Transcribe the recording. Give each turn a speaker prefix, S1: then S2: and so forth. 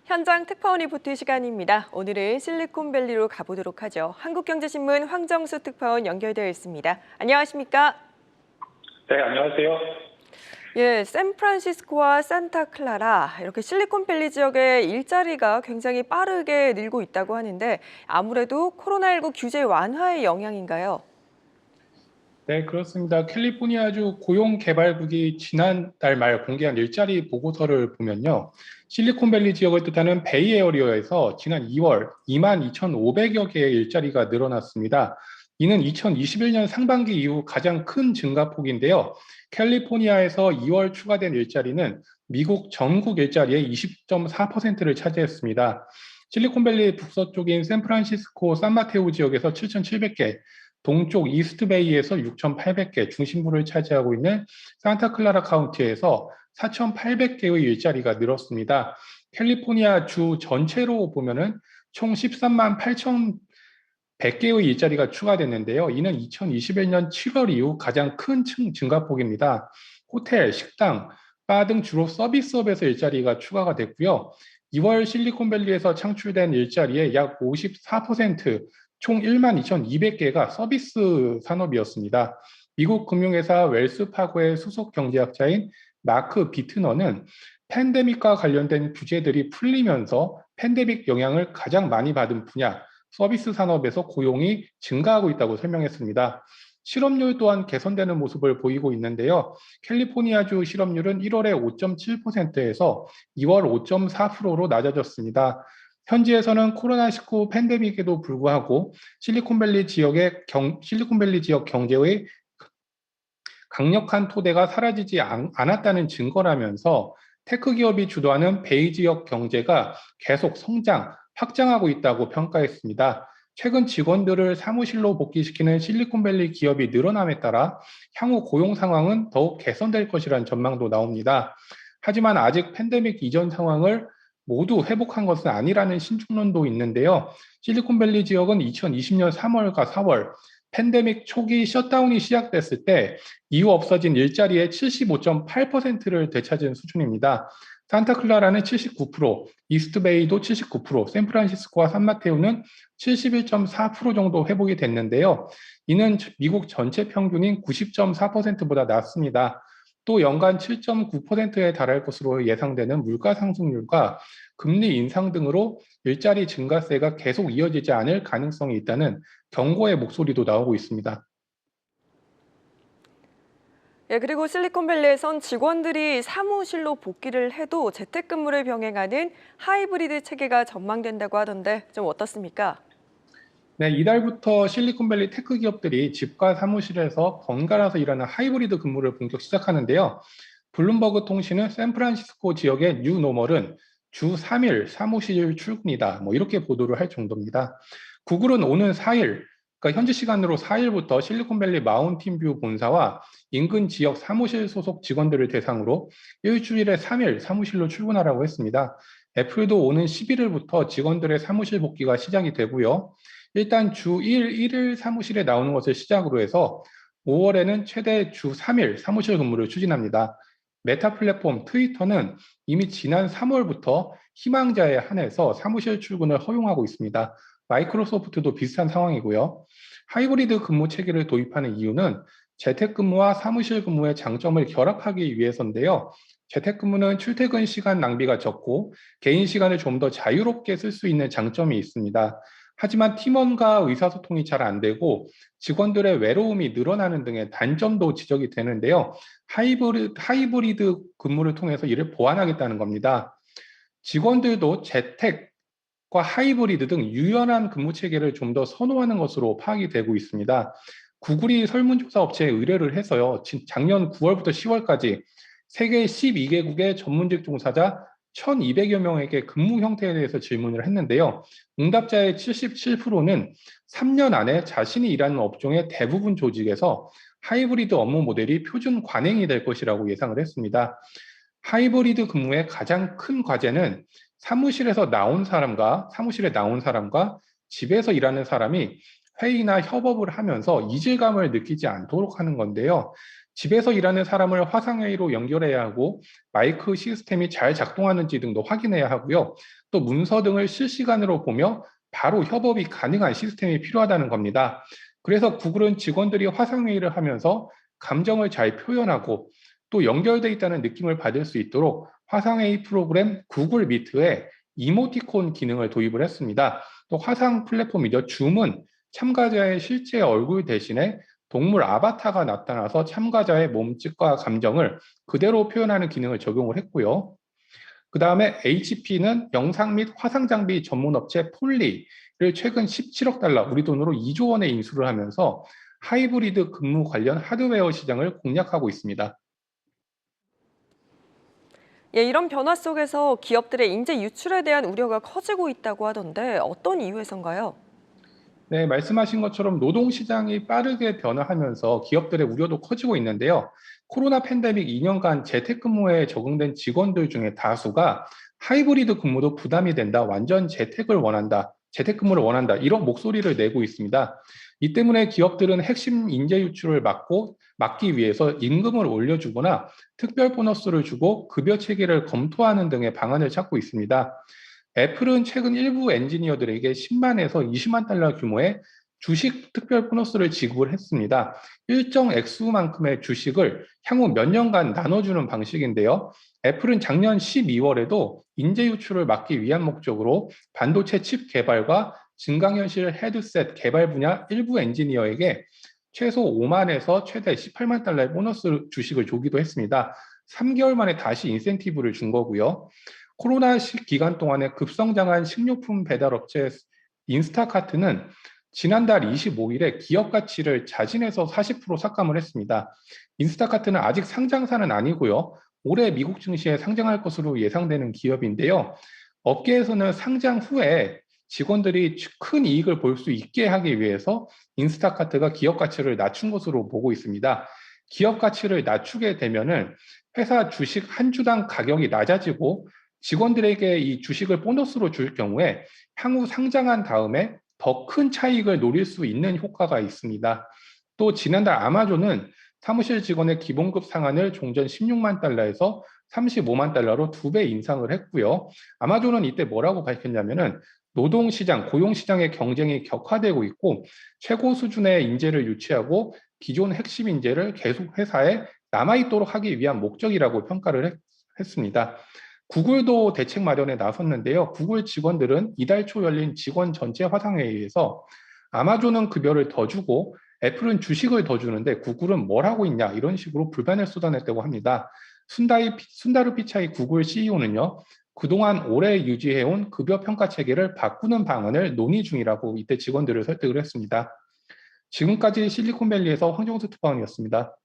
S1: 현장 특파원 리포트 시간입니다. 오늘은 실리콘밸리로 가보도록 하죠. 한국경제신문 황정수 특파원 연결되어 있습니다. 안녕하십니까?
S2: 네, 안녕하세요.
S1: 예, 샌프란시스코와 산타클라라 이렇게 실리콘밸리 지역의 일자리가 굉장히 빠르게 늘고 있다고 하는데 아무래도 코로나19 규제 완화의 영향인가요?
S2: 네, 그렇습니다. 캘리포니아주 고용개발국이 지난달 말 공개한 일자리 보고서를 보면요. 실리콘밸리 지역을 뜻하는 베이에어리어에서 지난 2월 22,500여 개의 일자리가 늘어났습니다. 이는 2021년 상반기 이후 가장 큰 증가폭인데요. 캘리포니아에서 2월 추가된 일자리는 미국 전국 일자리의 20.4%를 차지했습니다. 실리콘밸리 북서쪽인 샌프란시스코 산마테오 지역에서 7,700개, 동쪽 이스트베이에서 6,800개, 중심부를 차지하고 있는 산타클라라 카운티에서 4,800개의 일자리가 늘었습니다. 캘리포니아 주 전체로 보면은 총 13만 8,100개의 일자리가 추가됐는데요. 이는 2021년 7월 이후 가장 큰 증가폭입니다. 호텔, 식당, 바 등 주로 서비스업에서 일자리가 추가가 됐고요. 2월 실리콘밸리에서 창출된 일자리의 약 54%, 총 1만 2,200개가 서비스 산업이었습니다. 미국 금융회사 웰스파고의 수석 경제학자인 마크 비트너는 팬데믹과 관련된 규제들이 풀리면서 팬데믹 영향을 가장 많이 받은 분야, 서비스 산업에서 고용이 증가하고 있다고 설명했습니다. 실업률 또한 개선되는 모습을 보이고 있는데요. 캘리포니아주 실업률은 1월에 5.7%에서 2월 5.4%로 낮아졌습니다. 현지에서는 코로나19 팬데믹에도 불구하고 실리콘밸리 지역 경제의 강력한 토대가 사라지지 않았다는 증거라면서 테크 기업이 주도하는 베이 지역 경제가 계속 성장, 확장하고 있다고 평가했습니다. 최근 직원들을 사무실로 복귀시키는 실리콘밸리 기업이 늘어남에 따라 향후 고용 상황은 더욱 개선될 것이라는 전망도 나옵니다. 하지만 아직 팬데믹 이전 상황을 모두 회복한 것은 아니라는 신중론도 있는데요. 실리콘밸리 지역은 2020년 3월과 4월 팬데믹 초기 셧다운이 시작됐을 때 이후 없어진 일자리의 75.8%를 되찾은 수준입니다. 산타클라라는 79%, 이스트베이도 79%, 샌프란시스코와 산마테오는 71.4% 정도 회복이 됐는데요. 이는 미국 전체 평균인 90.4%보다 낮습니다. 또 연간 7.9%에 달할 것으로 예상되는 물가 상승률과 금리 인상 등으로 일자리 증가세가 계속 이어지지 않을 가능성이 있다는 경고의 목소리도 나오고 있습니다.
S1: 예, 그리고 실리콘밸리에선 직원들이 사무실로 복귀를 해도 재택근무를 병행하는 하이브리드 체계가 전망된다고 하던데 좀 어떻습니까?
S2: 네, 이달부터 실리콘밸리 테크 기업들이 집과 사무실에서 번갈아서 일하는 하이브리드 근무를 본격 시작하는데요. 블룸버그 통신은 샌프란시스코 지역의 뉴 노멀은 주 3일 사무실 출근이다. 이렇게 보도를 할 정도입니다. 구글은 오는 4일, 그러니까 현지 시간으로 4일부터 실리콘밸리 마운틴뷰 본사와 인근 지역 사무실 소속 직원들을 대상으로 일주일에 3일 사무실로 출근하라고 했습니다. 애플도 오는 11일부터 직원들의 사무실 복귀가 시작이 되고요. 일단 주 1일 사무실에 나오는 것을 시작으로 해서 5월에는 최대 주 3일 사무실 근무를 추진합니다. 메타 플랫폼 트위터는 이미 지난 3월부터 희망자에 한해서 사무실 출근을 허용하고 있습니다. 마이크로소프트도 비슷한 상황이고요. 하이브리드 근무 체계를 도입하는 이유는 재택근무와 사무실 근무의 장점을 결합하기 위해서인데요. 재택근무는 출퇴근 시간 낭비가 적고 개인 시간을 좀 더 자유롭게 쓸 수 있는 장점이 있습니다. 하지만 팀원과 의사소통이 잘 안 되고 직원들의 외로움이 늘어나는 등의 단점도 지적이 되는데요. 하이브리드 근무를 통해서 이를 보완하겠다는 겁니다. 직원들도 재택과 하이브리드 등 유연한 근무 체계를 좀 더 선호하는 것으로 파악이 되고 있습니다. 구글이 설문조사 업체에 의뢰를 해서요. 작년 9월부터 10월까지 세계 12개국의 전문직 종사자 1,200여 명에게 근무 형태에 대해서 질문을 했는데요. 응답자의 77%는 3년 안에 자신이 일하는 업종의 대부분 조직에서 하이브리드 업무 모델이 표준 관행이 될 것이라고 예상을 했습니다. 하이브리드 근무의 가장 큰 과제는 사무실에 나온 사람과 집에서 일하는 사람이 회의나 협업을 하면서 이질감을 느끼지 않도록 하는 건데요. 집에서 일하는 사람을 화상회의로 연결해야 하고 마이크 시스템이 잘 작동하는지 등도 확인해야 하고요. 또 문서 등을 실시간으로 보며 바로 협업이 가능한 시스템이 필요하다는 겁니다. 그래서 구글은 직원들이 화상회의를 하면서 감정을 잘 표현하고 또 연결돼 있다는 느낌을 받을 수 있도록 화상회의 프로그램 구글 미트에 이모티콘 기능을 도입을 했습니다. 또 화상 플랫폼이죠. 줌은 참가자의 실제 얼굴 대신에 동물 아바타가 나타나서 참가자의 몸짓과 감정을 그대로 표현하는 기능을 적용을 했고요. 그 다음에 HP는 영상 및 화상 장비 전문 업체 폴리를 최근 17억 달러, 우리 돈으로 2조 원에 인수를 하면서 하이브리드 근무 관련 하드웨어 시장을 공략하고 있습니다.
S1: 예, 이런 변화 속에서 기업들의 인재 유출에 대한 우려가 커지고 있다고 하던데 어떤 이유에선가요?
S2: 네, 말씀하신 것처럼 노동시장이 빠르게 변화하면서 기업들의 우려도 커지고 있는데요. 코로나 팬데믹 2년간 재택근무에 적응된 직원들 중에 다수가 하이브리드 근무도 부담이 된다, 완전 재택을 원한다, 재택근무를 원한다, 이런 목소리를 내고 있습니다. 이 때문에 기업들은 핵심 인재 유출을 막기 위해서 임금을 올려주거나 특별 보너스를 주고 급여 체계를 검토하는 등의 방안을 찾고 있습니다. 애플은 최근 일부 엔지니어들에게 10만에서 20만 달러 규모의 주식 특별 보너스를 지급을 했습니다. 일정 액수만큼의 주식을 향후 몇 년간 나눠주는 방식인데요. 애플은 작년 12월에도 인재 유출을 막기 위한 목적으로 반도체 칩 개발과 증강현실 헤드셋 개발 분야 일부 엔지니어에게 최소 5만에서 최대 18만 달러의 보너스 주식을 주기도 했습니다. 3개월 만에 다시 인센티브를 준 거고요. 코로나 기간 동안에 급성장한 식료품 배달 업체 인스타카트는 지난달 25일에 기업 가치를 자진해서 40% 삭감을 했습니다. 인스타카트는 아직 상장사는 아니고요. 올해 미국 증시에 상장할 것으로 예상되는 기업인데요. 업계에서는 상장 후에 직원들이 큰 이익을 볼 수 있게 하기 위해서 인스타카트가 기업 가치를 낮춘 것으로 보고 있습니다. 기업 가치를 낮추게 되면은 회사 주식 한 주당 가격이 낮아지고 직원들에게 이 주식을 보너스로 줄 경우에 향후 상장한 다음에 더 큰 차익을 노릴 수 있는 효과가 있습니다. 또 지난달 아마존은 사무실 직원의 기본급 상한을 종전 16만 달러에서 35만 달러로 2배 인상을 했고요. 아마존은 이때 뭐라고 밝혔냐면은 노동시장, 고용시장의 경쟁이 격화되고 있고 최고 수준의 인재를 유치하고 기존 핵심 인재를 계속 회사에 남아있도록 하기 위한 목적이라고 평가를 했습니다. 구글도 대책 마련에 나섰는데요. 구글 직원들은 이달 초 열린 직원 전체 화상회의에서 아마존은 급여를 더 주고 애플은 주식을 더 주는데 구글은 뭘 하고 있냐 이런 식으로 불만을 쏟아냈다고 합니다. 순다르 피차이 구글 CEO는요. 그동안 오래 유지해온 급여 평가 체계를 바꾸는 방안을 논의 중이라고 이때 직원들을 설득을 했습니다. 지금까지 실리콘밸리에서 황정수 특파원이었습니다.